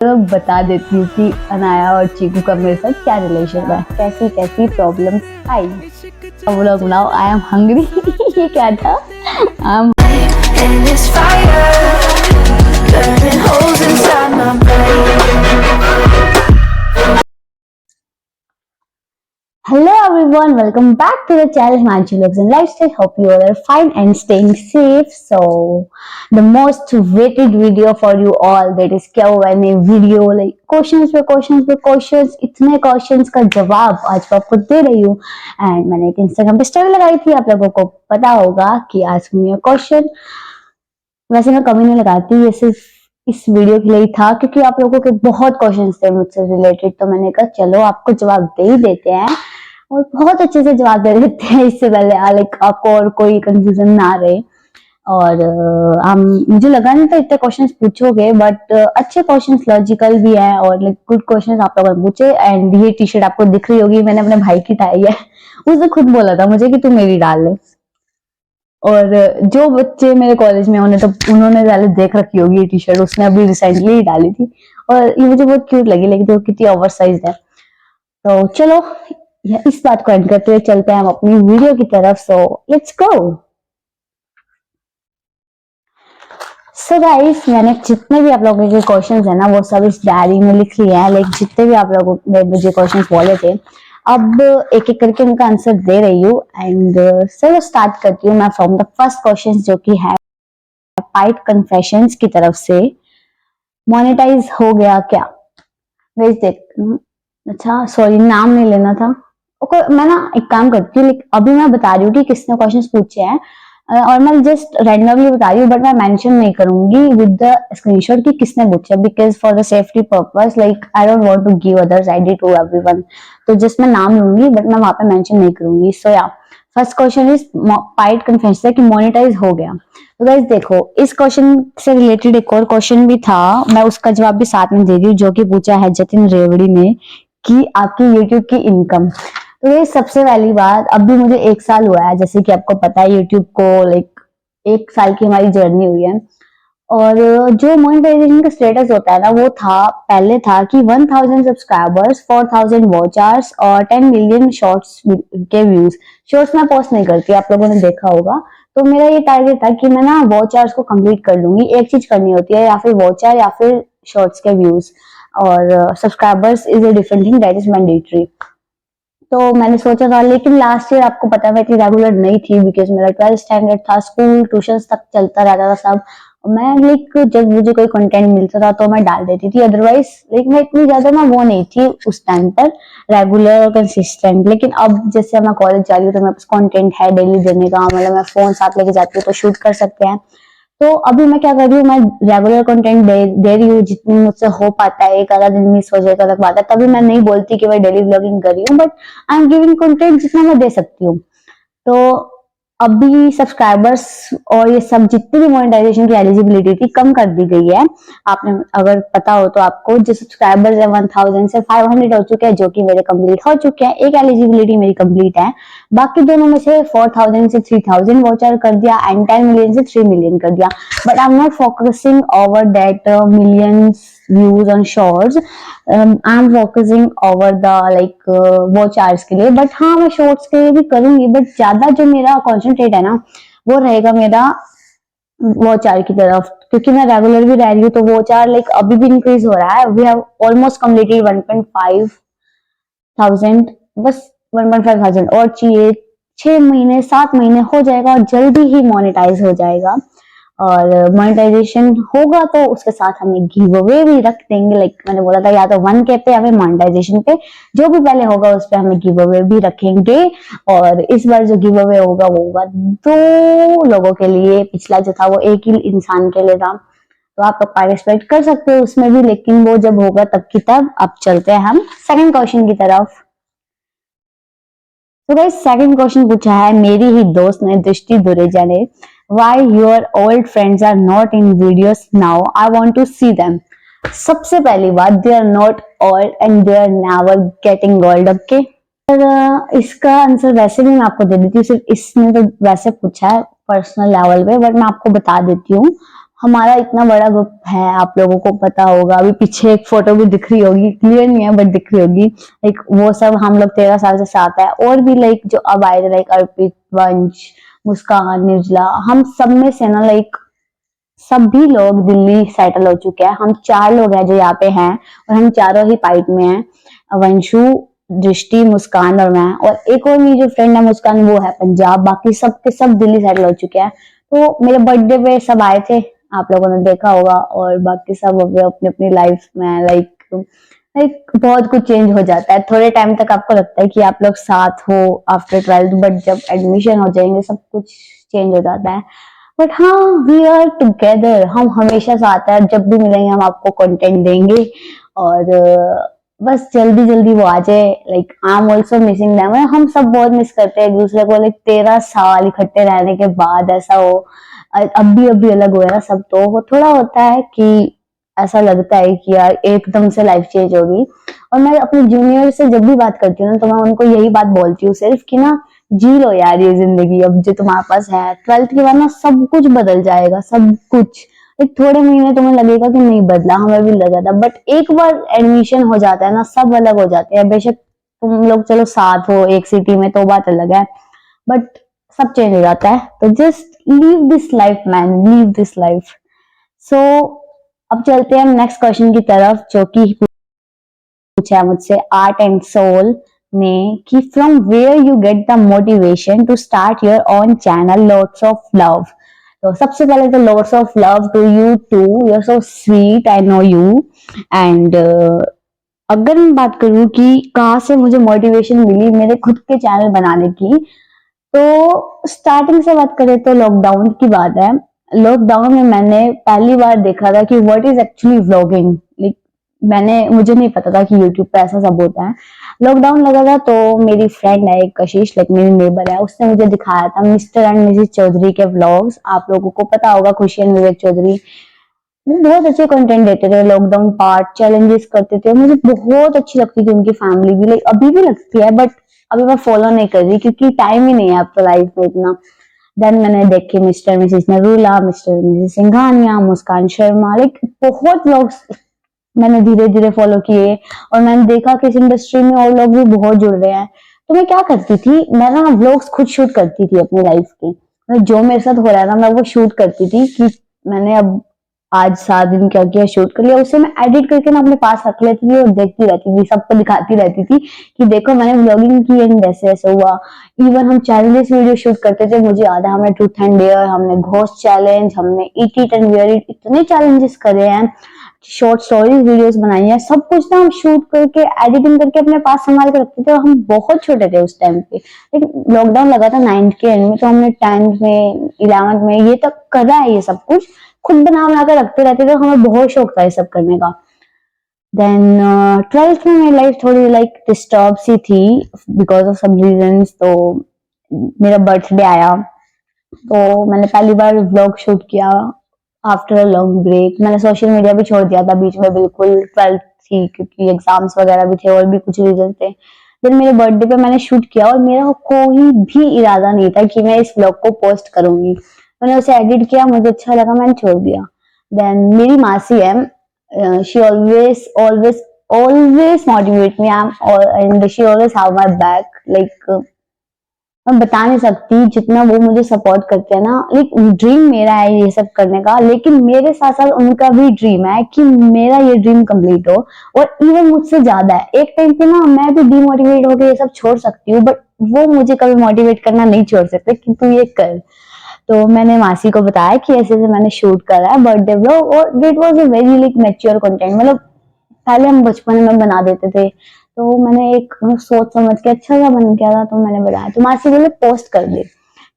बता देती हूँ कि अनाया और चीकू का मेरे साथ क्या रिलेशन है, कैसी कैसी प्रॉब्लम्स आई। अब लोग बनाओ आई एम हंग्री ये क्या था? Hello everyone, welcome back to the channel Himanshu Vlogs and Lifestyle. Hope you all are fine and staying safe. So, the most waited video for you all, that is Q&A video, like questions पे questions, इतने questions का जवाब आज मैं आपको दे रही हूँ। And मैंने एक Instagram पे स्टोरी लगाई थी, आप लोगों को पता होगा कि आज मेरा क्वेश्चन, वैसे मैं कभी नहीं लगाती, ये सिर्फ इस वीडियो के लिए था क्योंकि आप लोगों के बहुत क्वेश्चंस थे मुझसे रिलेटेड, तो मैंने कहा चलो आपको जवाब दे ही देते हैं और बहुत अच्छे से जवाब दे देते हैं, इससे पहले लाइक आपको और कोई कंफ्यूजन ना रहे। और हम मुझे लगा नहीं था इतने क्वेश्चंस पूछोगे, बट अच्छे क्वेश्चंस लॉजिकल भी है और लाइक गुड क्वेश्चंस आप लोगों ने पूछे। एंड ये टी शर्ट आपको दिख रही होगी, मैंने अपने भाई की डाली है, उसने खुद बोला था मुझे कि तू मेरी डाल ले। और जो बच्चे मेरे कॉलेज में उन्होंने पहले देख रखी होगी ये टी शर्ट, उसने अभी रिसेंटली ही डाली थी और ये मुझे बहुत क्यूट लगी, लेकिन तो कितनी ओवर साइज है। तो चलो इस बात को एंड करते हुए चलते हैं हम अपनी वीडियो की तरफ। So let's go. So guys, मैंने जितने भी आप लोगों के क्वेश्चंस है ना वो सब इस डायरी में लिख लिए हैं, लाइक जितने भी आप लोगों ने मुझे क्वेश्चंस बोले थे, अब एक एक करके उनका आंसर दे रही हूँ। एंड चलो स्टार्ट करती हूँ मैं फ्रॉम द फर्स्ट क्वेश्चन, जो कि है पाइट कन्फेशंस की तरफ से, मोनेटाइज हो गया क्या? गाइस देख, अच्छा सॉरी नाम नहीं लेना था। ओके, मैं ना एक काम करती हूँ, अभी मैं बता रही हूँ कि किसने क्वेश्चंस पूछे हैं और मैं जस्ट रैंडमली बता रही हूँ, बट मैं मेंशन नहीं करूंगी विद द स्क्रीनशॉट कि किसने पूछा, because for the safety purpose, like I don't want to give others ID to everyone, तो जस्ट मैं नाम लूंगी बट मैं वहां पे मेंशन नहीं करूंगी। सो या first question is point confession कि मोनेटाइज हो गया। तो गाइस देखो, इस क्वेश्चन से रिलेटेड एक और क्वेश्चन भी था, मैं उसका जवाब भी साथ में दे रही हूँ, जो कि पूछा है जतिन रेवड़ी ने कि आपकी यूट्यूब की इनकम। तो ये सबसे पहली बात, अभी मुझे 1 साल हुआ है, जैसे कि आपको पता है यूट्यूब को, लाइक 1 साल की हमारी जर्नी हुई है। और जो मोनेटाइजेशन का स्टेटस होता है ना, वो पहले था कि 1000 सब्सक्राइबर्स, 4000 वॉच आवर्स और 10 मिलियन शॉर्ट्स के व्यूज। शॉर्ट्स मैं पोस्ट नहीं करती, आप लोगों ने देखा होगा। तो मेरा ये टारगेट था कि मैं ना वॉच आवर्स को कंप्लीट कर लूंगी, एक चीज करनी होती है, या फिर वॉच आवर या फिर शॉर्ट्स के व्यूज, और subscribers is a different thing, that is mandatory. तो मैंने सोचा था, लेकिन लास्ट ईयर आपको पता है मैं इतनी रेगुलर नहीं थी, बिकॉज मेरा 12th स्टैंडर्ड था, स्कूल ट्यूशन तक चलता रहता था सब। मैं लाइक जब मुझे कोई कंटेंट मिलता था तो मैं डाल देती थी, अदरवाइज लाइक मैं इतनी ज्यादा ना वो नहीं थी उस टाइम पर रेगुलर और कंसिस्टेंट। लेकिन अब जैसे मैं कॉलेज जा रही हूँ तो मेरे पास कंटेंट है डेली देने का, मतलब मैं फोन साथ लेके जाती हूँ तो शूट कर सकते हैं। तो अभी मैं क्या कर रही हूँ, मैं रेगुलर कंटेंट दे रही हूँ, जितनी मुझसे हो पाता है, एक आधा दिन मिस हो जाएगा अलग बात है, तभी मैं नहीं बोलती कि मैं डेली व्लॉगिंग कर रही हूँ, but I am giving content जितना मैं दे सकती हूँ। तो अभी सब्सक्राइबर्स और ये सब जितनी भी मोनेटाइजेशन की एलिजिबिलिटी थी कम कर दी गई है। आपने अगर पता हो तो आपको, जो सब्सक्राइबर्स है 1000 से 500 हो चुके हैं, जो कि मेरे कंप्लीट हो चुके हैं, एक एलिजिबिलिटी मेरी कंप्लीट है। बाकी दोनों में से 4000 से 3000 वॉचर कर दिया एंड 10 मिलियन से 3 मिलियन कर दिया, but I am not focusing over that millions views on shorts. I am focusing over the like watch hours के लिए, बट हाँ मैं शॉर्ट्स के लिए भी करूंगी, बट ज्यादा जो मेरा कॉन्सेंट्रेट है ना वो रहेगा मेरा वॉच आवर की तरफ, क्योंकि मैं रेगुलर भी रह रही हूँ, तो वॉच आवर लाइक अभी भी इंक्रीज हो रहा है। We have almost completed 1.5 thousand, बस 1.5 थाउजेंड और चाहिए, 6 महीने 7 महीने हो जाएगा और जल्दी ही मोनेटाइज हो जाएगा। और मोनेटाइजेशन होगा तो उसके साथ हमें गिव अवे भी रख देंगे, लाइक मैंने बोला था या तो 1K पे या फिर मोनेटाइजेशन पे, जो भी पहले होगा उस पे हमें गिव अवे भी रखेंगे। और इस बार जो गिव अवे होगा वो होगा 2 लोगों के लिए, पिछला जो था वो एक ही इंसान के लिए था, तो आप पार्टिसिपेट कर सकते हो उसमें भी, लेकिन वो जब होगा तब की तब। अब चलते हैं हम सेकंड क्वेश्चन की तरफ। तो गाइस सेकंड क्वेश्चन पूछा है मेरी ही दोस्त ने, दृष्टि दुरेजा ने, why your old friends are not in videos now, I want to see them। सबसे पहली बात, they are not old and they are never getting old, okay? और इसका आंसर वैसे भी मैं आपको दे देती हूँ, सिर्फ इसने तो वैसे पूछा है पर्सनल लेवल पे, बट मैं आपको बता देती हूँ। हमारा इतना बड़ा ग्रुप है, आप लोगों को पता होगा, अभी पीछे एक फोटो भी दिख रही होगी, क्लियर नहीं है बट दिख रही होगी। लाइक वो सब हम लोग 13 साल से साथ है, और भी लाइक जो अब आए थे, लाइक अर्पित, वंश, मुस्कान, निर्जला, हम सब में से ना लाइक सभी लोग दिल्ली सेटल हो चुके हैं। हम 4 लोग हैं जो यहाँ पे हैं, और हम चारों ही पाइट में हैं। वंशु, दृष्टि, मुस्कान और मैं, और एक और मेरी जो फ्रेंड है मुस्कान, वो है पंजाब। बाकी सब के सब दिल्ली सेटल हो चुके हैं। तो मेरे बर्थडे पे सब आए थे, आप लोगों ने देखा होगा, और बाकी सब अभी अपनी अपनी लाइफ में लाइक लाइक बहुत कुछ चेंज हो जाता है। थोड़े टाइम तक आपको लगता है कि आप लोग साथ हो आफ्टर 12th, बट जब एडमिशन हो जाएंगे सब कुछ चेंज हो जाता है। बट हाँ, वी आर टुगेदर, हम हमेशा साथ हैं, जब भी मिलेंगे हम आपको कंटेंट देंगे। और बस जल्दी जल्दी वो आ जाए। Like I am also missing them, हम सब बहुत मिस करते हैं एक दूसरे को। लाइक 13 साल इकट्ठे रहने के बाद ऐसा हो, अभी अलग हुआ है ना सब, तो वो थोड़ा होता है कि ऐसा लगता है कि यार एकदम से लाइफ चेंज होगी। और मैं अपने जूनियर से जब भी बात करती हूँ ना, तो मैं उनको यही बात बोलती हूँ सिर्फ कि ना, जी लो यार ये जिंदगी अब जो तुम्हारे पास है। 12th के बाद ना सब कुछ बदल जाएगा, सब कुछ। एक थोड़े महीने तुम्हें लगेगा कि नहीं बदला, हमें भी लगा था, बट एक बार एडमिशन हो जाता है ना, सब अलग हो जाते हैं। बेशक तुम लोग चलो साथ हो एक सिटी में तो बात अलग है, बट सब चेंज हो जाता है। तो just leave this life man, leave this life. So अब चलते हैं नेक्स्ट क्वेश्चन की तरफ, जो कि पूछा है मुझसे आर्ट एंड सोल ने, कि from where you get the motivation to start your own channel, lots of love. तो सबसे पहले तो lots of love to you too, you are so sweet, I know you. And अगर मैं बात करूं कि कहाँ से मुझे मोटिवेशन मिली मेरे खुद के चैनल बनाने की, तो स्टार्टिंग से बात करें तो लॉकडाउन की बात है। लॉकडाउन में मैंने पहली बार देखा था कि what is actually vlogging. Like मुझे नहीं पता था कि यूट्यूब पे ऐसा सब होता है। लॉकडाउन लगा था तो मेरी फ्रेंड है एक कशिश, लाइक मेरी नेबर है, उसने मुझे दिखाया था मिस्टर एंड मिसेस चौधरी के व्लॉग्स। आप लोगों को पता होगा, खुशी एंड विवेक चौधरी, वो बहुत अच्छे कंटेंट देते थे। लॉकडाउन पार्ट चैलेंजेस करते थे, मुझे बहुत अच्छी लगती थी उनकी फैमिली भी, लाइक अभी भी लगती है, बट अभी मैं फॉलो नहीं कर रही क्योंकि टाइम ही नहीं है अब तो लाइफ में इतना। देन मैंने देखे mister missus Narula, mister missus Singhania, Muskan Sharma, like बहुत व्लॉग्स मैंने धीरे धीरे फॉलो किए। और मैंने देखा कि इस इंडस्ट्री में और लोग भी बहुत जुड़ रहे हैं। तो मैं क्या करती थी, मैं ना व्लॉग्स खुद शूट करती थी अपनी लाइफ की। जो मेरे साथ हो रहा है ना, मैं वो शूट करती थी कि मैंने अब आज 7 दिन क्या किया, शूट कर लिया, उसे मैं एडिट करके ना अपने पास रख लेती थी और देखती रहती थी, सबको दिखाती रहती थी कि देखो मैंने व्लॉगिंग की एंड ऐसे ऐसे हुआ। इवन हम चैलेंजेस वीडियो शूट करते थे, मुझे याद है हमने ट्रूथ एंड डेयर, हमने घोस्ट चैलेंज, हमने eat it and wear it, इतने चैलेंजेस करे हैं, शॉर्ट स्टोरीज वीडियोस बनाई है, सब कुछ ना हम शूट करके एडिटिंग करके अपने पास संभाल के रखते थे। और हम बहुत छोटे थे उस टाइम पे, लेकिन लॉकडाउन लगा था 9th के एंड में, तो हमने 10th में 11th में ये तक करा है, ये सब कुछ खुद बना बना कर रखते रहते थे। हमें बहुत शौक था ये सब करने का। देन 12th में मेरी लाइफ थोड़ी लाइक डिस्टर्ब सी थी बिकॉज ऑफ सम रीजंस। तो मेरा बर्थडे आया, तो मैंने पहली बार व्लॉग शूट किया आफ्टर अ लॉन्ग ब्रेक। मैंने सोशल मीडिया भी छोड़ दिया था बीच में बिल्कुल, 12th थी क्योंकि एग्जाम्स वगैरह भी थे और भी कुछ रीजन थे। देन मेरे बर्थडे पे मैंने शूट किया, और मेरा कोई भी इरादा नहीं था कि मैं इस व्लॉग को पोस्ट करूंगी। मैंने उसे एडिट किया, मुझे अच्छा लगा, मैंने छोड़ दिया। देन मेरी मासी है, she always always always motivate me, and she always have my back. Like मैं बता नहीं सकती जितना वो मुझे सपोर्ट करते हैं ना। लाइक ड्रीम मेरा है ये सब करने का, लेकिन मेरे साथ साथ उनका भी ड्रीम है कि मेरा ये ड्रीम कंप्लीट हो, और इवन मुझसे ज्यादा है। एक टाइम पे ना मैं भी डिमोटिवेट होकर ये सब छोड़ सकती हूँ, बट वो मुझे कभी मोटिवेट करना नहीं छोड़ सकते कि तू ये कर। तो मैंने मासी को बताया कि ऐसे ऐसे मैंने शूट करा है बर्थडे व्लॉग, और it was a very like mature content. मतलब पहले हम बचपन में बना देते थे, तो मैंने एक सोच समझ के अच्छा सा बन गया था, तो मैंने बनाया। तो मासी बोले पोस्ट कर दे।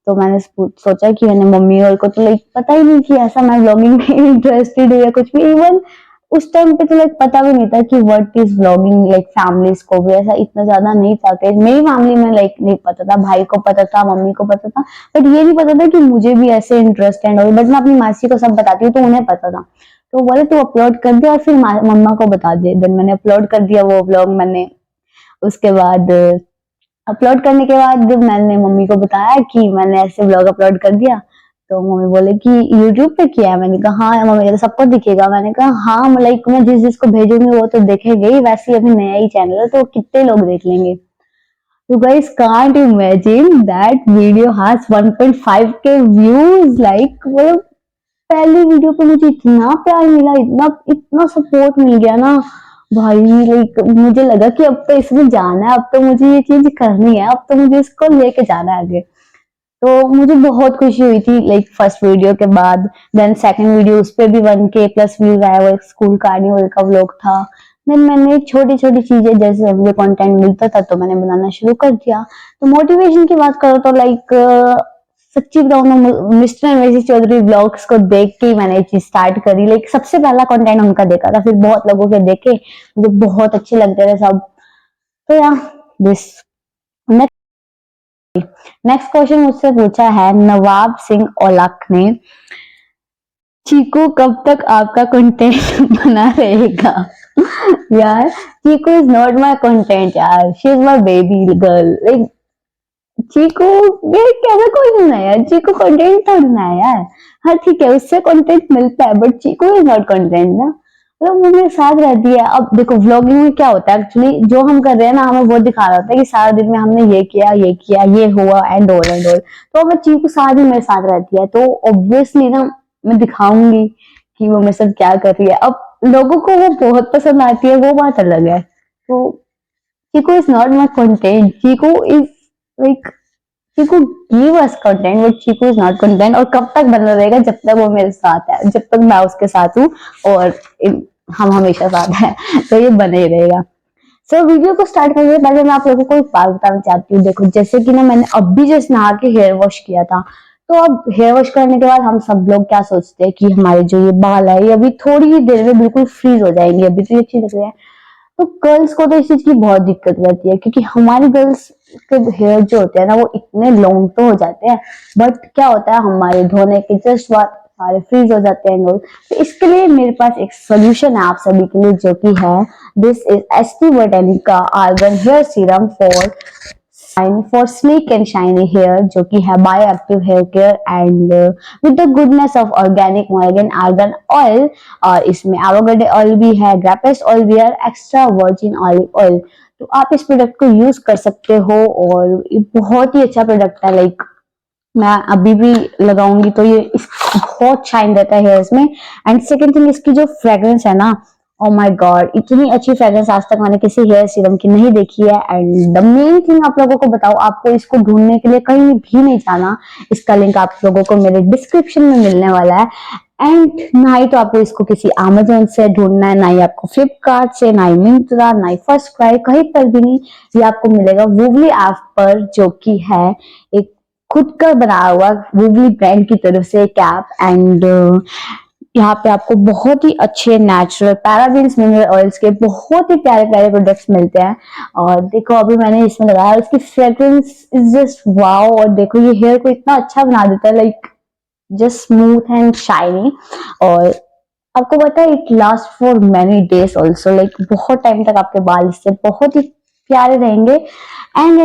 तो मैंने सोचा कि मैंने मम्मी और को तो लाइक पता ही नहीं कि ऐसा मैं व्लॉगिंग में इंटरेस्टेड हूँ या कुछ भी। इवन उस टाइम पे तो लाइक पता भी नहीं था कि what is vlogging. Like families को भी ऐसा इतना ज्यादा नहीं था कि मेरी फैमिली में लाइक नहीं पता था, भाई को पता था, मम्मी को पता था, बट ये नहीं पता था कि मुझे भी ऐसे इंटरेस्ट है। बट मैं अपनी मासी को सब बताती हूँ तो उन्हें पता था। तो बोले तू अपलोड कर दे और फिर मम्मा को बता दे। देन मैंने अपलोड कर दिया वो व्लॉग। मैंने उसके बाद अपलोड करने के बाद मैंने मम्मी को बताया कि मैंने ऐसे व्लॉग अपलोड कर दिया। तो मम्मी बोले कि यूट्यूब पे किया है। मैंने कहा हाँ मम्मी तो सबको दिखेगा। मैंने कहा हाँ लाइक मैं जिस जिसको भेजूंगी वो तो देखेंगे ही, वैसे ही अभी नया ही चैनल है तो कितने लोग देख लेंगे। You guys can't imagine that video has 1.5K views, like मतलब पहली वीडियो पे मुझे इतना प्यार मिला, इतना इतना सपोर्ट मिल गया ना भाई। लाइक मुझे लगा कि अब तो इसमें जाना है, अब तो मुझे ये चीज करनी है, अब तो मुझे इसको लेके जाना है आगे। तो मुझे बहुत खुशी हुई थी लाइक फर्स्ट वीडियो के बाद। देन सेकंड वीडियो उस पे भी 1K प्लस व्यूज आया, वो एक स्कूल कार्निवल का व्लॉग था। देन मैंने छोटी छोटी चीजें जैसे मुझे कंटेंट मिलता था तो मैंने बनाना शुरू कर दिया। तो मोटिवेशन की बात करो तो लाइक सच्ची बताऊं ना, Mr and Mrs Chaudhary vlogs को देख के ही मैंने ये चीज स्टार्ट करी। लाइक सबसे पहला कंटेंट उनका देखा था, फिर बहुत लोगों के देखे, मुझे बहुत अच्छे लगते थे सब। तो या दिस नेक्स्ट क्वेश्चन मुझसे पूछा है नवाब सिंह औलख ने, चीकू कब तक आपका कंटेंट बना रहेगा? यार Cheeku is not my content यार, she is my baby girl. Like Cheeku ये कैसा क्वेश्चन है यार, चीकू कंटेंट थोड़ी ना है यार। हाँ ठीक है उससे कंटेंट मिलता है but Chiku is not content ना। मतलब वो मेरे साथ रहती है। अब देखो व्लॉगिंग में क्या होता है एक्चुअली, जो हम कर रहे हैं ना हमें वो दिखा रहा होता है कि सारा दिन में हमने ये किया ये किया ये हुआ एंड ऑल एंड ऑल। तो अगर चीकू सारा दिन मेरे साथ रहती है तो ऑब्वियसली ना मैं दिखाऊंगी कि वो मेरे साथ क्या कर रही है। अब लोगों को वो बहुत पसंद आती है वो बात अलग है। तो Cheeku is not my content, Cheeku is like Cheeku give us content but Chiku is not content. और कब तक बना रहेगा? जब तक वो मेरे साथ है, जब तक मैं उसके साथ हूँ और हम हमेशा साथ हैं तो ये बने ही रहेगा। सो वीडियो को स्टार्ट करने से पहले मैं आप लोगों को एक बात बताना चाहती हूँ। देखो जैसे कि ना मैंने अभी जस्ट नहा के हेयर वॉश किया था, तो अब हेयर वॉश करने के बाद हम सब लोग क्या सोचते हैं कि हमारे जो ये बाल है ये अभी थोड़ी ही देर में बिल्कुल फ्रीज हो जाएंगे, अभी तो ये अच्छी लग रही है। तो गर्ल्स को तो इस चीज की बहुत दिक्कत रहती है क्योंकि हमारी गर्ल्स के हेयर जो होते हैं ना वो इतने लॉन्ग तो हो जाते हैं बट क्या होता है हमारे धोने के जस्ट बाद सारे फ्रीज हो जाते हैं लोग। तो इसके लिए मेरे पास एक सोल्यूशन है आप सभी के लिए जो कि है this is ST Botanica argan hair serum for sleek and shiny hair, जो कि है bio active hair care and with the goodness of organic Moroccan argan oil. और इसमें एवोकाडो ऑयल भी है, ग्रेपेस ऑयल भी है, एक्स्ट्रा वर्जिन ऑलिव ऑयल। तो आप इस प्रोडक्ट को यूज कर सकते हो और ये बहुत ही अच्छा प्रोडक्ट है। लाइक मैं अभी भी लगाऊंगी तो ये बहुत शाइन रहता है हेयर्स में। एंड सेकेंड थिंग इसकी जो फ्रेग्रेंस है ना, ओ माय गॉड इतनी अच्छी फ्रेग्रेंस आज तक मैंने किसी हेयर सीरम की नहीं देखी है। एंड द मेन थिंग आप लोगों को बताओ, आपको इसको ढूंढने के लिए कहीं भी नहीं जाना, इसका लिंक आप लोगों को मेरे डिस्क्रिप्शन में मिलने वाला है। एंड ना ही तो आपको इसको किसी अमेजोन से ढूंढना है, ना ही आपको फ्लिपकार्ट से, ना ही मिंत्रा, ना ही फर्स्ट क्राई, कहीं पर भी नहीं। ये आपको मिलेगा वूवली ऐप पर, जो कि है एक खुद का बनाया हुआ वूवली ब्रांड की तरफ से कैप। एंड यहाँ पे आपको बहुत ही अच्छे नेचुरल पैराबेन्स मिनरल ऑयल्स के बहुत ही प्यारे प्यारे प्रोडक्ट्स मिलते हैं। और देखो अभी मैंने इसमें लगाया, इसकी फ्रेग्रेंस इज जस्ट वाओ। और देखो ये हेयर को इतना अच्छा बना देता है, like just smooth and shiny. और आपको पता है it last for many days also, like बहुत टाइम तक आपके बाल इससे बहुत ही प्यारे रहेंगे। एंड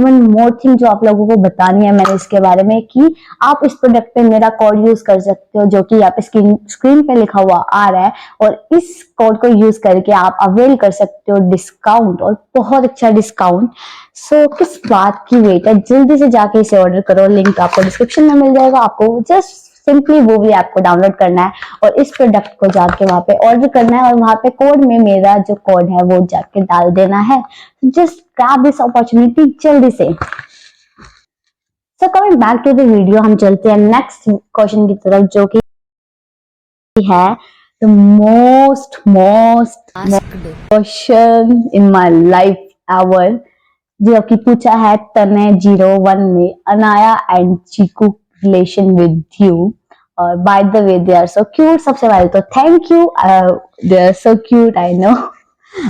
वन मोर थिंग जो आप लोगों को बतानी है मैंने इसके बारे में, कि आप इस प्रोडक्ट पे मेरा कोड यूज कर सकते हो जो कि आप स्क्रीन पे लिखा हुआ आ रहा है। और इस कोड को यूज करके आप अवेल कर सकते हो डिस्काउंट, और बहुत अच्छा डिस्काउंट। सो किस बात की वेट है, जल्दी से जाके इसे ऑर्डर करो, लिंक आपको डिस्क्रिप्शन में मिल जाएगा। आपको जस्ट सिंपली वो भी ऐप को डाउनलोड करना है और इस प्रोडक्ट को जाके वहां पे ऑर्डर करना है, और वहां पे कोड में मेरा जो कोड है वो जाके डाल देना है। जस्ट ग्रैब दिस अपॉर्चुनिटी जल्दी से। So coming back to the video, हम चलते हैं नेक्स्ट क्वेश्चन की तरफ जो कि है the most question in my life ever, जो कि पूछा है तने 01 ने, Anaya and Cheeku relation with you. और by the way they are so cute. सबसे पहले तो thank you, they are so cute I know.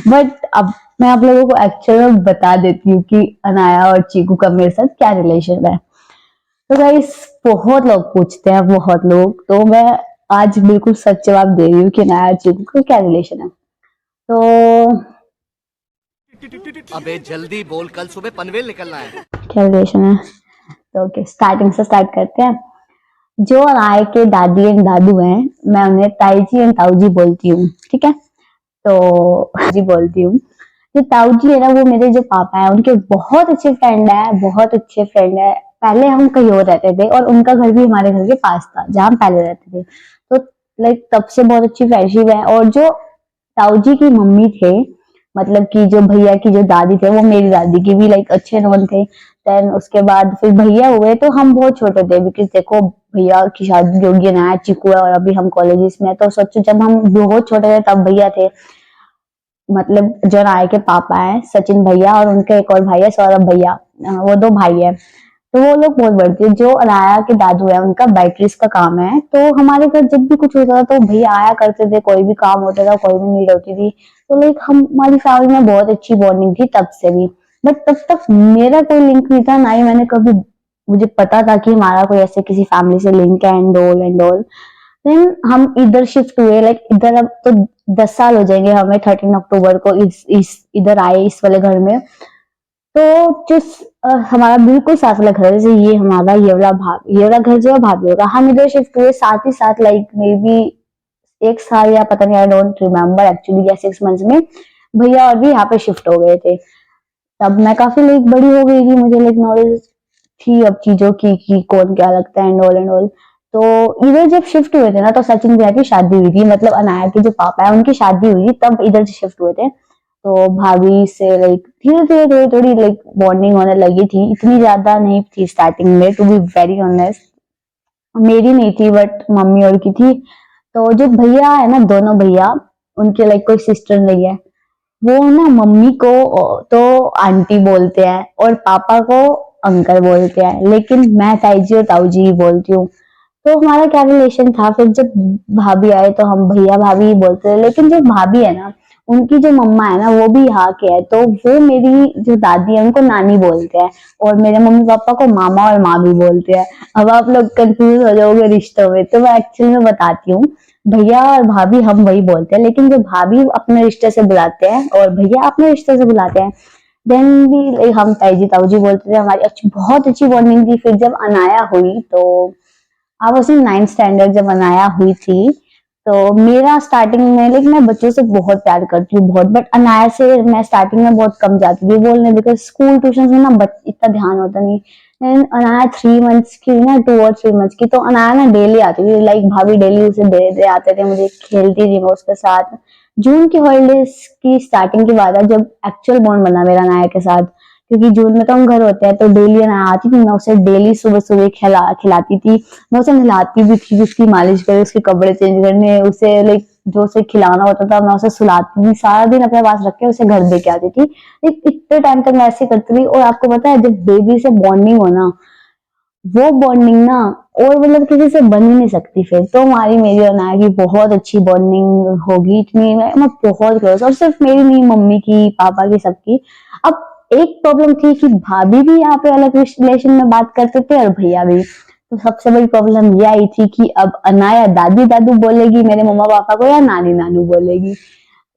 But अब मैं आप लोगों को एक्चुअल में बता देती हूँ कि अनाया और चीकू का मेरे साथ क्या रिलेशन है। तो गाइस बहुत लोग पूछते हैं, बहुत लोग, तो मैं आज बिल्कुल सच जवाब दे रही हूँ कि अनाया और चीकू का क्या रिलेशन है। तो अबे जल्दी बोल, कल सुबह पनवेल निकलना है। क्या रिलेशन है, तो ओके स्टार्टिंग से स्टार्ट करते हैं। जो राय के दादी एंड दादू हैं, मैं उन्हें ताई जी एंड ताऊ जी बोलती हूँ, ठीक है। तो जी बोलती हूँ। जो ताऊ जी है ना, वो मेरे जो पापा है उनके बहुत अच्छे फ्रेंड है, बहुत अच्छे फ्रेंड है। पहले हम कहीं और रहते थे और उनका घर भी हमारे घर के पास था जहाँ हम पहले रहते थे। तो लाइक तब से बहुत अच्छी फ्रेंडशिप है। और जो ताऊ जी की मम्मी थे, मतलब कि जो भैया की जो दादी थे, वो मेरी दादी की भी लाइक अच्छे नोन थे। देन उसके बाद फिर भैया हुए तो हम बहुत छोटे थे, बिकॉज देखो भैया की शादी होगी, नया चिकू है और अभी हम कॉलेजेस में, तो सोचो जब हम बहुत छोटे थे तब भैया थे। मतलब जो राय के पापा है सचिन भैया, और उनका एक और भाई है सौरभ भैया, वो दो भाई है। तो वो लोग बहुत बड़े थे। जो राया के दादू है उनका बैटरीज का काम है, तो हमारे घर जब भी कुछ होता था तो भैया आया करते थे, कोई भी काम होता था, कोई भी नीड होती थी। तो लाइक हमारी फैमिली में बहुत अच्छी बॉन्डिंग थी तब से भी। बट तब तक मेरा कोई लिंक नहीं था, ना ही मैंने कभी मुझे पता था कि हमारा कोई ऐसे किसी फैमिली से लिंक है and all and all. Then हम इधर शिफ्ट हुए, लाइक इधर अब तो 10 साल हो जाएंगे हमें, 13 अक्टूबर को इस इधर आए इस वाले घर में। तो जो हमारा बिल्कुल साथ वाला घर है, जैसे ये वाला घर जो है भाभी होगा, हम इधर शिफ्ट हुए साथ ही साथ, लाइक मे बी 1 साल या पता नहीं, आई डोंट रिमेम्बर एक्चुअली, या 6 मंथ्स में भैया और भी यहाँ पे शिफ्ट हो गए थे। तब मैं काफी लाइक बड़ी हो गई थी, मुझे लाइक नॉलेज थी अब चीजों की कि कौन क्या लगता है एंड ऑल। तो इधर जब शिफ्ट हुए थे ना, तो सचिन भैया की शादी हुई थी, मतलब अनाया के जो पापा है उनकी शादी हुई थी, तब इधर से शिफ्ट हुए थे। तो भाभी से लाइक धीरे धीरे थोड़ी थोड़ी लाइक बॉन्डिंग होने लगी थी, इतनी ज्यादा नहीं थी स्टार्टिंग में, टू बी वेरी ऑनेस्ट। मेरी नहीं थी बट मम्मी और की थी। तो जो भैया है ना, दोनों भैया, उनके लाइक कोई सिस्टर नहीं है। वो ना मम्मी को तो आंटी बोलते हैं और पापा को अंकल बोलते हैं, लेकिन मैं ताई जी और ताऊ जी ही बोलती हूँ। तो हमारा क्या रिलेशन था, फिर जब भाभी आए तो हम भैया भाभी ही बोलते थे। लेकिन जो भाभी है ना, उनकी जो मम्मा है ना, वो भी यहाँ के है, तो वो मेरी जो दादी है उनको नानी बोलते हैं, और मेरे मम्मी पापा को मामा और मामी बोलते हैं। अब आप लोग कंफ्यूज हो जाओगे रिश्तों में, तो मैं एक्चुअली में बताती हूँ। भैया और भाभी हम वही बोलते हैं, लेकिन जो भाभी अपने रिश्ते से बुलाते हैं और भैया अपने रिश्ते से बुलाते हैं। देन भी हम ताई जी ताऊ जी बोलते थे, हमारी अच्छी बहुत अच्छी बॉन्डिंग थी। फिर जब अनाया हुई तो I was in 9th standard, जब अनाया हुई थी तो मेरा स्टार्टिंग में, लेकिन मैं बच्चों से बहुत प्यार करती हूँ बहुत, बट अनाया से मैं स्टार्टिंग में बहुत कम जाती थी बोलने, बिकॉज स्कूल ट्यूशन में ना इतना ध्यान होता नहीं। लेकिन अनाया 3 मंथ्स की ना, 2 और 3 मंथ्स की, तो अनाया ना डेली आती थी, लाइक भाभी डेली उसे दे दे आते थे, मुझे खेलती थी मैं उसके साथ। जून की हॉलीडेज की स्टार्टिंग की बात है, जब एक्चुअल बॉन्ड बना मेरा अनाया के साथ, क्योंकि जून में तो हम घर होते हैं, तो डेली अनाया आती थी, मैं उसे डेली सुबह सुबह खिलाती थी। मैं उसे नहलाती भी थी, उसकी मालिश करे, उसके कपड़े चेंज करने, उसे लाइक जो उसे खिलाना होता था मैं उसे सुलाती थी, सारा दिन अपने पास रख के उसे घर दे के आती थी। इतने टाइम तक मैं ऐसे करती थी। और आपको पता है, जब बेबी से बॉन्डिंग हो ना, वो बॉन्डिंग ना और मतलब किसी से बन ही नहीं सकती। फिर तो हमारी मेरी और नाया की बहुत अच्छी बॉन्डिंग होगी, इतनी मैं बहुत क्लोज, और सिर्फ मेरी नहीं, मम्मी की, पापा की, सबकी। अब एक प्रॉब्लम थी कि भाभी भी यहाँ पे अलग रिलेशन में बात करते थे और भैया भी। तो सबसे बड़ी प्रॉब्लम ये आई थी कि अब अनाया दादी दादू बोलेगी मेरे मम्मा पापा को, या नानी नानू बोलेगी।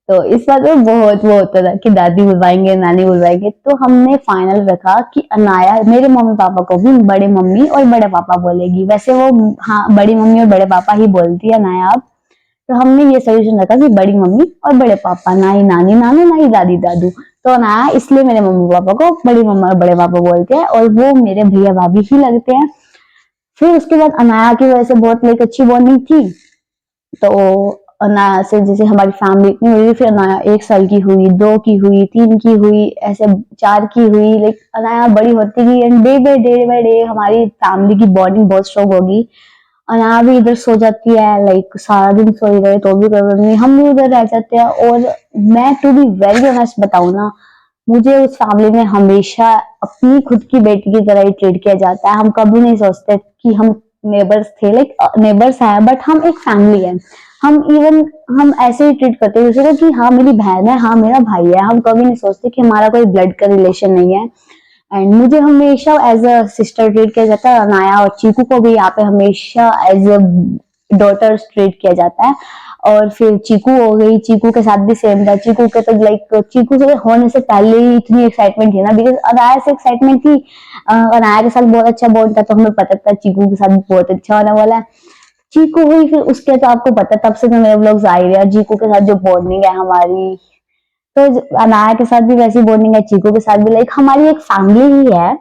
तो इस बात में बहुत वो होता था कि दादी बुलवाएंगे नानी बुलवाएंगे। तो हमने फाइनल रखा कि अनाया मेरे मम्मी पापा को भी बड़े मम्मी और बड़े पापा बोलेगी। वैसे वो हाँ बड़ी मम्मी और बड़े पापा ही बोलती है अनाया अब। तो हमने ये सोल्यूशन रखा कि बड़ी मम्मी और बड़े पापा, ना ही नानी नानू ना ही दादी दादू। तो अनाया इसलिए मेरे मम्मी पापा को बड़ी मम्मा और बड़े पापा बोलते हैं, और वो मेरे भैया भाभी ही लगते हैं। फिर उसके बाद अनाया की वजह से बहुत लाइक अच्छी बॉन्डिंग थी। तो अनाया से जैसे हमारी फैमिली इतनी हुई, फिर अनाया 1 साल की हुई, 2 की हुई, 3 की हुई, ऐसे 4 की हुई। लाइक अनाया बड़ी होती गई एंड डे बाय डे हमारी फैमिली की बॉन्डिंग बहुत स्ट्रॉन्ग होगी। अनाया भी इधर सो जाती है, लाइक सारा दिन सोई रहे तो भी प्रॉब्लम नहीं, हम भी उधर रह जाते हैं। और मैं टू बी वेरी ऑनेस्ट बताऊं ना, मुझे उस फैमिली में हमेशा अपनी खुद की बेटी की तरह ही ट्रीट किया जाता है। हम कभी नहीं सोचते कि हम नेबर्स थे, लाइक नेबर्स हैं बट हम एक फैमिली है। हम इवन हम ऐसे ही ट्रीट करते हैं दूसरे को कि हाँ मेरी बहन है, हाँ मेरा भाई है। हम कभी नहीं सोचते कि हमारा कोई ब्लड का रिलेशन नहीं है। एंड मुझे हमेशा एज अ सिस्टर ट्रीट किया जाता है। अनाया और चीकू को भी यहाँ पे हमेशा एज अ डॉटर ट्रीट किया जाता है। और फिर चीकू हो गई, चीकू के साथ भी सेम था। चीकू के तो लाइक चीकू से होने से पहले ही इतनी एक्साइटमेंट थी ना, बिकॉज अनाया से एक्साइटमेंट थी। अनाया के साथ बहुत अच्छा बॉन्ड था, तो हमें पता था चीकू के साथ बहुत अच्छा होने वाला है। चीकू हुई फिर उसके, तो आपको पता तब से तो मेरे व्लॉग्स आ ही रहे हैं चीकू के साथ जो बॉन्डिंग है हमारी। तो अनाया के साथ भी वैसी बॉन्डिंग है, चीकू के साथ भी लाइक हमारी एक फैमिली ही है,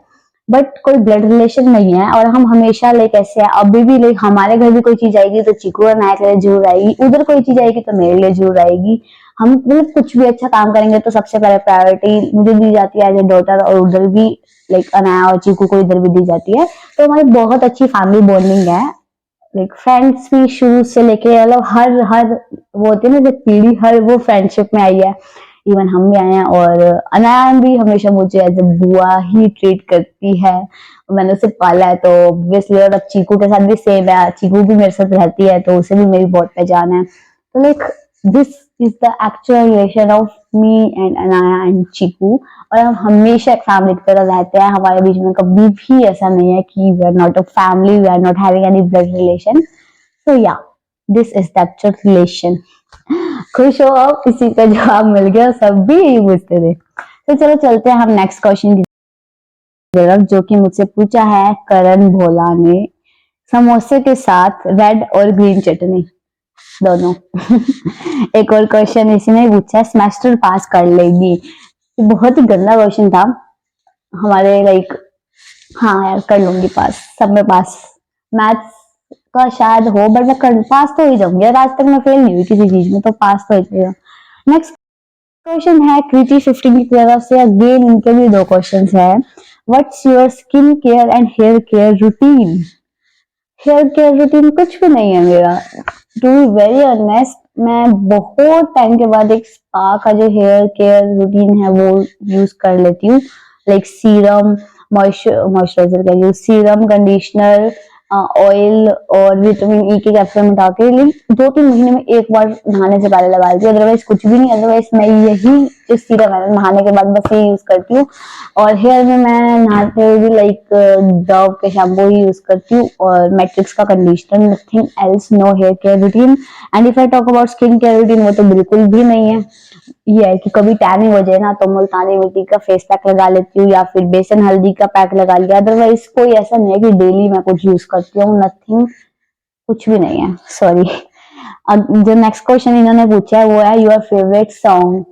बट कोई ब्लड रिलेशन नहीं है। और हम हमेशा लाइक ऐसे है, अभी भी लाइक हमारे घर भी कोई चीज आएगी तो चीकू और अनाया के लिए जरूर आएगी, उधर कोई चीज आएगी तो मेरे लिए जरूर आएगी। हम मतलब कुछ भी अच्छा काम करेंगे तो सबसे पहले प्रायोरिटी मुझे दी जाती है एज ए डॉटर, और उधर भी लाइक अनाया और चीकू को इधर भी दी जाती है। तो हमारी बहुत अच्छी फैमिली बॉन्डिंग है। लाइक फ्रेंड्स भी शुरू से लेके मतलब हर हर वो होती है ना जो पीढ़ी, हर वो फ्रेंडशिप में आई है। इवन हम भी आए हैं, और अनाया भी हमेशा मुझे एज ए बुआ ही ट्रीट करती है। मैंने उसे पाला है तो ऑब्वियसली, और अब चीकू के साथ भी सेम है, चीकू भी मेरे साथ रहती है तो उसे भी मेरी बहुत पहचान है। तो like this is the actual relation of me and Anaya and Cheeku. और हम हमेशा एक फैमिली की तरह रहते हैं, हमारे बीच में कभी भी ऐसा नहीं है कि we are not a family, we are not having any blood relation. So yeah, this is the actual relation. खुश हो आप, किसी का जवाब मिल गया, सब भी यही पूछते थे। तो चलो चलते हैं हम नेक्स्ट क्वेश्चन की तरफ, जो कि मुझसे पूछा है करण भोला ने। समोसे के साथ रेड और ग्रीन चटनी दोनों। एक और क्वेश्चन इसी ने पूछा है, सेमेस्टर पास कर लेगी। बहुत ही गंदा क्वेश्चन था हमारे लाइक। हाँ यार, कर लूंगी पास, सब में पास। मैथ्स का शायद हो, बट मैं कर पास तो हो ही जाऊंगी यार, आज तक मैं फेल नहीं हुई किसी चीज में, तो पास तो हो जाएगा। नेक्स्ट क्वेश्चन है कृति 15 की तरफ से, अगेन इनके भी दो क्वेश्चन है। What's your skin care and hair care routine? Hair care routine कुछ भी नहीं है मेरा, टू बी वेरी ऑनेस्ट। मैं बहुत टाइम के बाद एक स्पा का जो हेयर केयर रूटीन है वो यूज कर लेती हूँ। लाइक सीरम, मॉइस्चराइजर का यूज, सीरम, कंडीशनर, ऑयल और विटामिन ई के कैप्सूल मिटा के, लेकिन 2-3 महीने में एक बार नहाने से पहले लगा लेती हूँ, अदरवाइज कुछ भी नहीं। अदरवाइज मैं यही जो सीरम है नहाने के बाद बस ये यूज करती हूँ। और हेयर में मैं नहाते हुए भी लाइक डव के शैम्पू ही यूज करती हूँ, और मैट्रिक्स का conditioner, nothing else, no hair care routine. And if I talk about skin care routine, वो तो बिल्कुल भी नहीं है। ये है कि कभी टैनिंग हो जाए ना तो मुल्तानी मिट्टी का फेस पैक लगा लेती हूँ, या फिर बेसन हल्दी का पैक लगा लिया। अदरवाइज कोई ऐसा नहीं है कि डेली मैं कुछ यूज करती हूँ, नथिंग, कुछ भी नहीं है, सॉरी। जो नेक्स्ट क्वेश्चन इन्होंने पूछा है वो है योर फेवरेट सॉन्ग।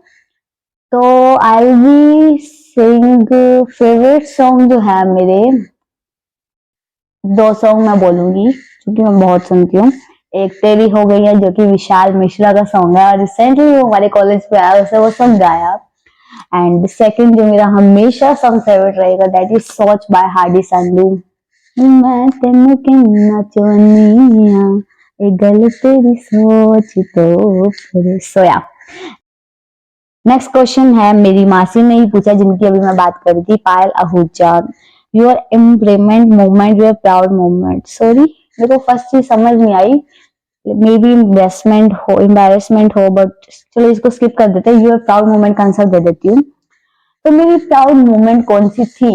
तो आई बी सिंग, फेवरेट सॉन्ग जो है मेरे, 2 सॉन्ग मैं बोलूंगी क्योंकि मैं बहुत सुनती हूँ। एक तेरी हो गई है जो कि विशाल मिश्रा का सॉन्ग है, और रिसेंटली वो हमारे कॉलेज पे आया, उसे वो सॉन्ग गाया। एंड सेकंड जो मेरा हमेशा सॉन्ग फेवरेट रहेगा, दैट इज सोच बाय हार्डी संधू। मैं तेन कहना चाहनी हाँ, ए गल तेरी सोच तो फिर सोया। नेक्स्ट क्वेश्चन है, मेरी मासी ने ही पूछा जिनकी अभी मैं बात कर रही थी, Payal Ahuja. Your embarrassment moment, your proud moment. Sorry, मेरे को फर्स्ट चीज समझ नहीं आई, मे बी एम्बेरसमेंट हो, बट चलो इसको स्किप कर देते हैं। योर प्राउड मोमेंट का आंसर दे देती हूँ। तो मेरी प्राउड मोमेंट कौन सी थी?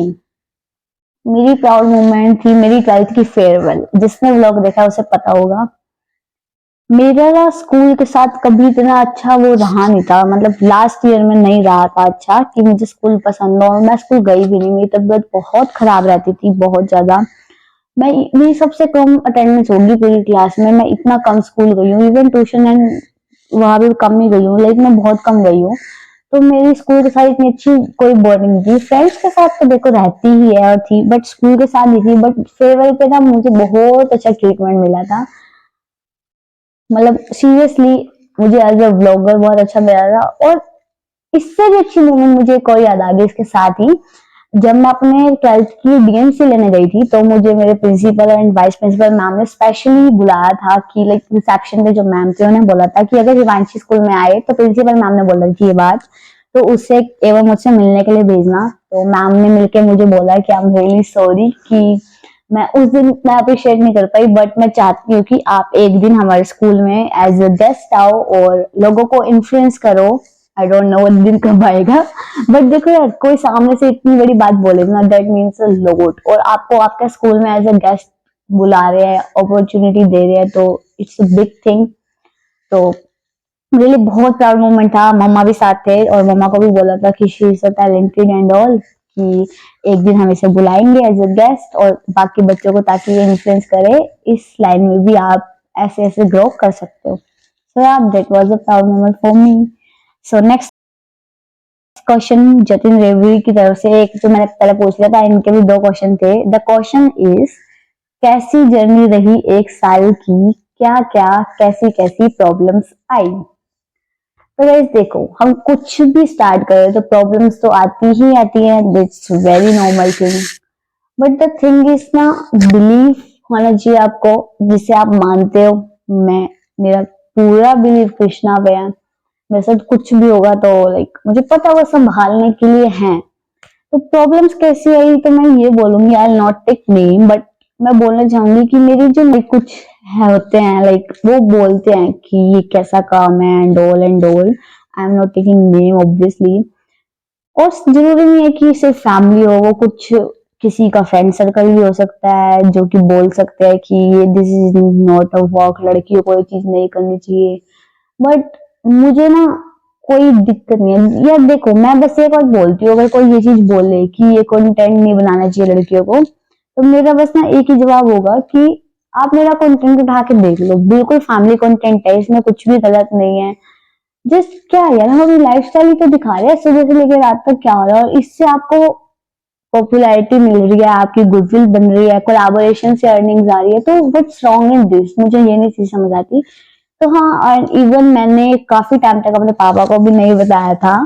मेरी प्राउड मोमेंट थी मेरी 12th की फेयरवेल। जिसने व्लॉग देखा उसे पता होगा। मेरा स्कूल के साथ कभी इतना अच्छा वो रहा नहीं था, मतलब लास्ट ईयर में नहीं रहा था अच्छा कि मुझे स्कूल पसंद हो, और मैं स्कूल गई भी नहीं। मेरी तबीयत बहुत खराब रहती थी, बहुत ज्यादा। मेरी सबसे कम अटेंडेंस होगी पूरी क्लास में, मैं इतना कम स्कूल गई हूँ, इवन ट्यूशन एंड वहां भी कम ही गई हूँ, लेकिन मैं बहुत कम गई हूँ। तो मेरी स्कूल के साथ इतनी अच्छी कोई बॉन्डिंग नहीं थी। फ्रेंड्स के साथ तो देखो रहती ही है और थी, बट स्कूल के साथ नहीं थी। बट फेयरवेल पे ना मुझे बहुत अच्छा ट्रीटमेंट मिला था, मतलब सीरियसली मुझे एज अ ब्लॉगर बहुत अच्छा मिला था। और इससे भी अच्छी मूवमेंट मुझे कोई याद आ गई इसके साथ ही, जब मैं अपने 12th की डीएमसी लेने गई थी, तो मुझे मेरे principal and vice principal ma'am ने स्पेशली बुलाया था कि लाइक रिसेप्शन पे जो मैम थे उन्होंने बोला था कि अगर हिमांशी स्कूल में आए तो प्रिंसिपल मैम ने बोला थी ये बात, तो उससे एवं मुझसे मिलने के लिए भेजना। तो मैम ने मिलके मुझे बोला कि आई एम रियली सॉरी कि मैं उस दिन इतना अप्रिशिएट नहीं कर पाई, बट मैं चाहती हूँ कि आप एक दिन हमारे स्कूल में एज अ गेस्ट आओ और लोगों को इन्फ्लुएंस करो। आई डोंट नो वो दिन कब आएगा, बट देखो यार, कोई सामने से इतनी बड़ी बात बोले ना, दैट मीन्स अ लॉट। और आपको आपके स्कूल में एज अ गेस्ट बुला रहे हैं, अपॉर्चुनिटी दे रहे हैं, तो इट्स अ बिग थिंग। तो रियली बहुत प्राउड मोमेंट था। मम्मा भी साथ थे और मम्मा को भी बोला था कि she is a talented and all, कि एक दिन हम इसे बुलाएंगे एज अ गेस्ट और बाकी बच्चों को, ताकि ये इन्फ्लुएंस करे इस लाइन में भी आप ऐसे ऐसे ग्रो कर सकते हो। सो यार that was a proud moment for me. So next question Jatin रेवड़ी की तरफ से, एक जो मैंने पहले पूछ लिया था, इनके भी दो क्वेश्चन थे। द क्वेश्चन इज, कैसी जर्नी रही एक साल की, क्या क्या कैसी कैसी प्रॉब्लम्स आई। तो गाइस देखो, हम कुछ भी स्टार्ट करें तो प्रॉब्लम्स तो आती ही आती हैं, that's very normal thing. But the thing is ना, बिलीफ होना चाहिए आपको, जिसे आप मानते हो। मैं, मेरा पूरा बिलीव कृष्णा पे है। मेरे साथ कुछ भी होगा तो लाइक मुझे पता वो संभालने के लिए है। तो प्रॉब्लम्स कैसी आई, तो मैं ये बोलूंगी, आई नॉट टेक नेम, बट मैं बोलना चाहूंगी कि मेरी जो कुछ है होते हैं, लाइक वो बोलते हैं कि ये कैसा काम है and all. I am not taking name obviously. और जरूरी नहीं है कि सिर्फ फैमिली हो, वो कुछ किसी का फ्रेंड सर्कल भी हो सकता है जो कि बोल सकते हैं कि ये this is not a work, लड़कियों को ये चीज नहीं करनी चाहिए। बट मुझे ना कोई दिक्कत नहीं है यार। देखो, मैं बस एक बात बोलती हूँ, अगर कोई ये चीज बोले कि ये कंटेंट नहीं बनाना चाहिए लड़कियों को, तो मेरा बस ना एक ही जवाब होगा कि आप मेरा कंटेंट उठा के देख लो, बिल्कुल फैमिली कंटेंट है, इसमें कुछ भी गलत नहीं है। जस्ट क्या है यार, हम अपनी लाइफ स्टाइल ही तो दिखा रहे हैं, सुबह से लेकर रात तक क्या हो रहा है, और इससे आपको पॉपुलैरिटी मिल रही है, आपकी गुडविल बन रही है, कोलैबोरेशन से अर्निंग्स आ रही है, तो व्हाट्स रॉन्ग इन दिस, मुझे ये नहीं चीज समझ आती। तो हाँ, और इवन मैंने काफी टाइम तक अपने पापा को भी नहीं बताया था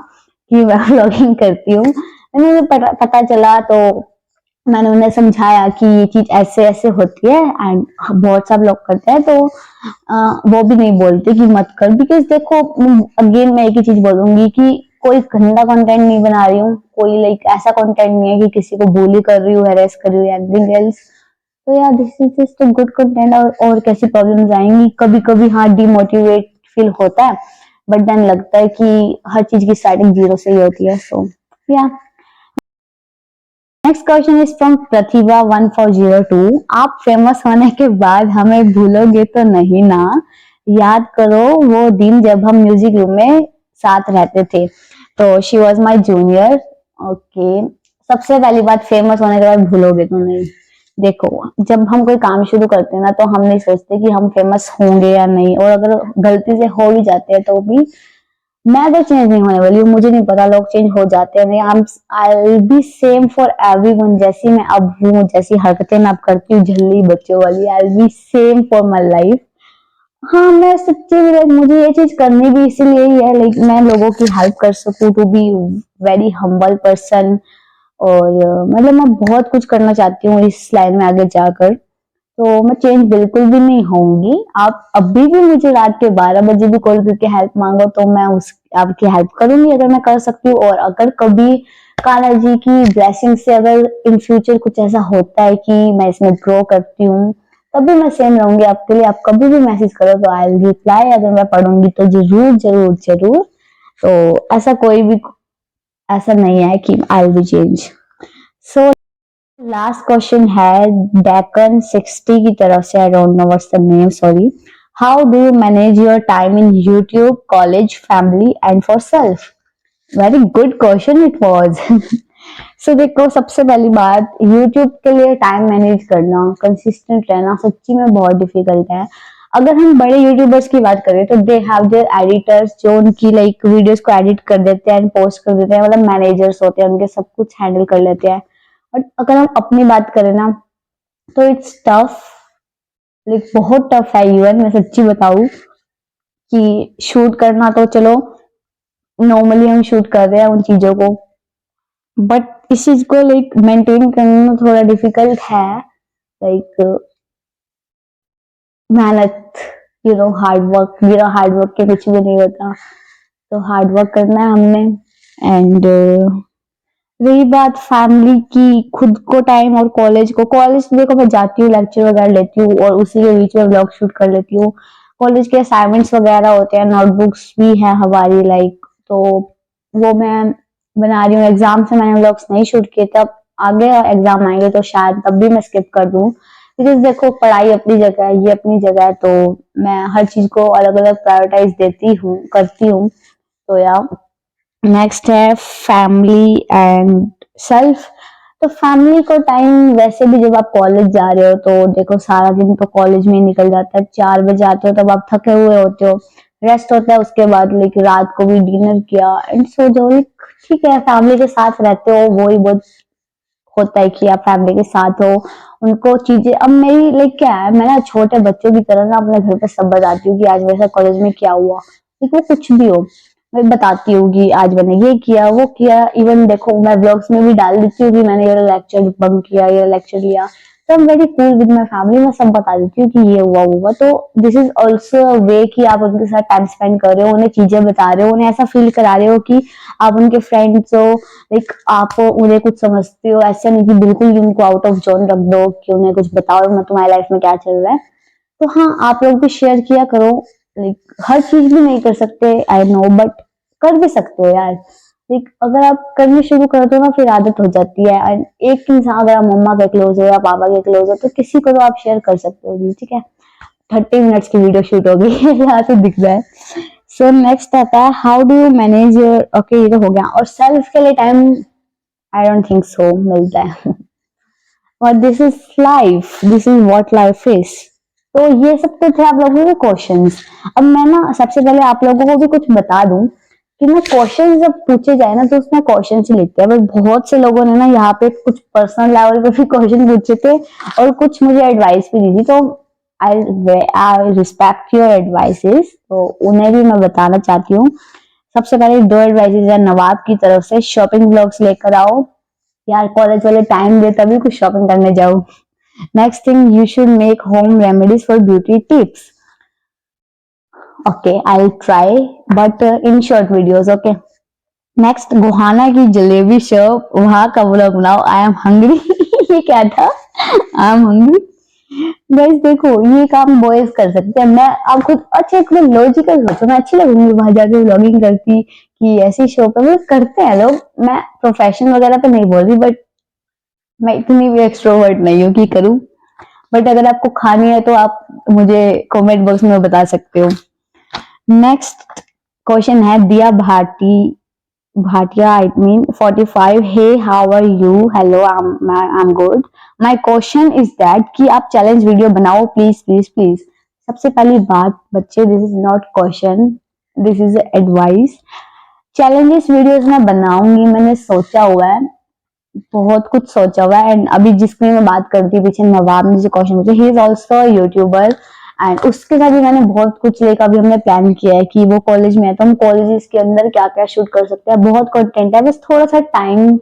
कि मैं व्लॉगिंग करती हूँ। मुझे पता चला तो मैंने उन्हें समझाया कि ये चीज ऐसे ऐसे होती है एंड बहुत सब लोग करते हैं, तो वो भी नहीं बोलते कि मत कर। बिकॉज देखो, अगेन मैं एक ही चीज बोलूंगी कि कोई गंदा कंटेंट नहीं बना रही हूँ, कोई लाइक ऐसा कंटेंट नहीं है कि किसी को बुली कर रही हूँ, हेरेस कर रही हूँ, एवरीथिंग एल्स। तो यार this is just a good content. और कैसी प्रॉब्लम्स आएंगी, कभी कभी हाँ डिमोटिवेट फील होता है, बट देन लगता है कि हर चीज की स्टार्टिंग जीरो से ही होती है। सो या नेक्स्ट क्वेश्चन इज फ्रॉम प्रतिभा 1402। आप फेमस होने के बाद हमें भूलोगे तो नहीं ना, याद करो वो दिन जब हम म्यूजिक रूम में साथ रहते थे। तो she was my junior. Okay, सबसे पहली बात, फेमस होने के बाद भूलोगे तो नहीं। देखो, जब हम कोई काम शुरू करते हैं ना, तो हम नहीं सोचते कि हम फेमस होंगे या नहीं, और अगर गलती से हो भी जाते हैं तो भी मैं तो चेंज नहीं होने वाली हूँ। मुझे नहीं पता लोग चेंज हो जाते हैं नहीं, I will be same for everyone. जैसी मैं अब हूँ, जैसी हरकतें मैं अब करती हूँ झल्ली बच्चों वाली, I will be same for my life. हाँ, मैं सच्ची में like, मुझे ये चीज करनी भी इसीलिए ही है, लाइक मैं लोगों की हेल्प कर सकूँ, to be very humble person. और मतलब मैं बहुत कुछ करना चाहती हूँ इस लाइन में आगे जाकर। तो मैं चेंज बिल्कुल भी नहीं होंगी। आप अभी भी मुझे रात के 12 बजे भी कॉल करके हेल्प मांगो तो मैं उस आपकी हेल्प करूंगी, अगर मैं कर सकती हूँ। और अगर कभी कान्हा जी की ब्लेसिंग से अगर इन फ्यूचर कुछ ऐसा होता है कि मैं इसमें ग्रो करती हूँ, तब भी मैं सेम रहूंगी आपके लिए। आप कभी भी मैसेज करो तो आई विल रिप्लाई, अगर मैं पढ़ूंगी तो जरूर जरूर जरूर। तो ऐसा कोई भी ऐसा नहीं है कि I will change. So last question है डेकन 60 की तरफ से, I don't know what's the name, sorry. How do you manage your time in YouTube, college, family and for self. Very good question it was. So देखो, सबसे पहली बात, YouTube के लिए टाइम मैनेज करना, कंसिस्टेंट रहना सच्ची में बहुत डिफिकल्ट है। अगर हम बड़े यूट्यूबर्स की बात करें तो दे हैव देयर एडिटर्स, जो उनकी लाइक वीडियोस को एडिट कर देते हैं एंड पोस्ट कर देते हैं, मतलब मैनेजर्स होते हैं उनके, सब कुछ हैंडल कर लेते हैं। बट अगर हम अपनी बात करें ना, तो इट्स टफ, लाइक बहुत टफ है। इवन मैं सच्ची बताऊं कि शूट करना तो चलो नॉर्मली हम शूट कर रहे हैं उन चीजों को, बट इस चीज को लाइक मेंटेन करना थोड़ा डिफिकल्ट है। लाइक मेहनत, हार्ड वर्क, बिना हार्ड वर्क के कुछ भी नहीं होता। तो हार्ड वर्क करना है हमने। एंड रही बात फैमिली की, खुद को टाइम और कॉलेज को, कॉलेज देखो मैं जाती हूँ, लेक्चर वगैरह लेती हूँ और उसी के बीच में व्लॉग शूट कर लेती हूँ। कॉलेज के असाइनमेंट्स वगैरह होते हैं, नोटबुक्स भी है हमारी लाइक, तो वो मैं बना रही हूँ। एग्जाम से मैंने व्लॉग्स नहीं शूट किए, तब आगे एग्जाम आएंगे तो शायद तब भी मैं स्किप कर दूं। बिकॉज देखो पढ़ाई अपनी जगह है, ये अपनी जगह है, तो मैं हर चीज को अलग अलग प्रायोरिटाइज देती हूँ, करती हूँ। तो यार नेक्स्ट है फैमिली एंड सेल्फ। तो फैमिली को टाइम वैसे भी जब आप कॉलेज जा रहे हो तो देखो सारा दिन तो कॉलेज में ही निकल जाता है, 4 बजे आते हो तब आप थके हुए होते हो, रेस्ट होता है उसके बाद, लेकिन रात को भी डिनर किया एंड सो जाओ। ठीक है फैमिली के साथ रहते हो, वो ही बहुत होता है कि आप फैमिली के साथ हो, उनको चीजें। अब मेरी लाइक क्या है, मैं ना छोटे बच्चों की तरह ना अपने घर पे सब बताती हूँ कि आज मेरे साथ कॉलेज में क्या हुआ, वो कुछ भी हो मैं बताती हूँ कि आज मैंने ये किया वो किया। इवन देखो मैं ब्लॉग्स में भी डाल देती हूँ कि मैंने ये लेक्चर बंक किया, ये लेक्चर लिया। तो I am very cool with my family, मैं सब बता देती हूँ कि ये हुआ हुआ। तो दिस इज ऑल्सो अ वे कि आप उनके साथ टाइम स्पेंड कर रहे हो, उन्हें चीजें बता रहे हो, उन्हें ऐसा फील करा रहे हो कि आप उनके फ्रेंड्स हो, लाइक आप उन्हें कुछ समझते हो। ऐसा नहीं कि बिल्कुल ही उनको आउट ऑफ जोन रख दो कि उन्हें कुछ बताओ मैं तुम्हारी लाइफ में क्या चल रहा है। तो हाँ आप लोग भी शेयर किया करो, लाइक हर चीज भी नहीं कर सकते आई नो, बट कर भी सकते हो यार। लाइक अगर आप करनी शुरू कर दो ना फिर आदत हो जाती है। And एक इंसान अगर आप मम्मा के क्लोज हो या पापा के क्लोज हो तो किसी को तो आप शेयर कर सकते हो जी, ठीक है। 30 मिनट्स की वीडियो शूट होगी यहाँ से दिख रहा है। सो नेक्स्ट आता है how do you manage your, okay ये तो हो गया। और सेल्फ के लिए time I don't think so मिलता है और this is life, this is what life is. तो ये सब तो थे आप लोगों के क्वेश्चंस। अब मैं ना सबसे पहले आप लोगों को भी कुछ बता दूं कि ना क्वेश्चन जब पूछे जाए ना तो उसमें क्वेश्चन ही लिखते हैं, बट बहुत से लोगों ने ना यहाँ पे कुछ पर्सनल लेवल पे भी क्वेश्चन पूछे थे और कुछ मुझे एडवाइस भी दी थी। तो आई रिस्पेक्ट योर एडवाइसेस, तो उन्हें भी मैं बताना चाहती हूँ। सबसे पहले 2 एडवाइसेस है नवाब की तरफ से, शॉपिंग ब्लॉग्स लेकर आओ यार, कॉलेज वाले टाइम दे तभी कुछ शॉपिंग करने जाओ। Next thing you should make home remedies for beauty tips. Okay I try but in short videos, okay. Next Gohana की जलेबी शॉप, वहां का व्लॉग बनाओ, आई एम हंग्री ये क्या था, आई एम हंग्री। गाइस देखो ये काम बॉयज कर सकते हैं, मैं आप खुद अच्छा एक लॉजिकल सोचो, मैं अच्छी लगूंगी वहां जाके व्लॉगिंग करती कि ऐसी शॉप है, मतलब करते हैं लोग। मैं प्रोफेशन वगैरह तो नहीं बोल रही, बट मैं इतनी भी एक्सट्रोवर्ट नहीं हूँ कि करूँ। बट अगर आपको खानी है तो आप मुझे कमेंट बॉक्स में बता सकते हो। नेक्स्ट क्वेश्चन है दिया Bhatia I mean 45, hey how are you, hello I am good. My question is that कि आप चैलेंज वीडियो बनाओ प्लीज प्लीज प्लीज। सबसे पहली बात बच्चे, this is not question, this is advice. Challenges videos मैं बनाऊंगी, मैंने सोचा हुआ है, बहुत कुछ सोचा हुआ है। एंड अभी जिसकी मैं बात करती हूँ पीछे नवाब ने जो क्वेश्चन पूछे, he is also YouTuber and उसके साथ भी मैंने बहुत कुछ लेकर अभी हमने प्लान किया है कि वो कॉलेज में है तो हम कॉलेज के अंदर क्या क्या शूट कर सकते हैं। बहुत कंटेंट है, बस थोड़ा सा टाइम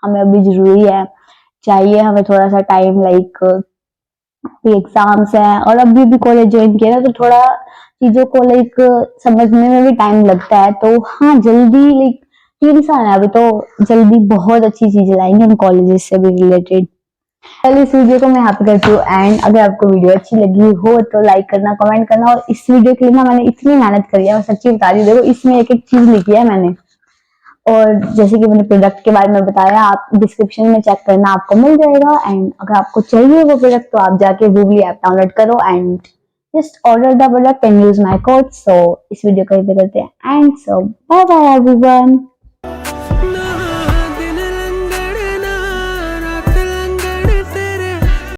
हमें अभी जरूरी है, चाहिए हमें थोड़ा सा टाइम। लाइक एग्जाम्स है और अभी भी कॉलेज ज्वाइन किया ना तो थोड़ा चीजों को लाइक समझने में भी टाइम लगता है। तो हाँ जल्दी, लाइक 3 साल है अभी तो जल्दी बहुत अच्छी चीजें लाएंगे हम कॉलेजेस से भी रिलेटेड। चलिए इस वीडियो को मैं यहाँ पे करती हूँ एंड अगर आपको वीडियो अच्छी लगी हो तो लाइक करना, कमेंट करना। और इस वीडियो के लिए ना मैंने इतनी मेहनत करी है, मैं सच्ची बता रही हूँ, देखो इसमें एक एक चीज लिखी है मैंने। और जैसे कि मैंने प्रोडक्ट के बारे में बताया, आप डिस्क्रिप्शन में चेक करना आपको मिल जाएगा। एंड अगर आपको चाहिए वो प्रोडक्ट तो आप जाके गूगली ऐप डाउनलोड करो and just order the product and use my code. So इस वीडियो को यहीं पे करते हैं and so bye bye everyone.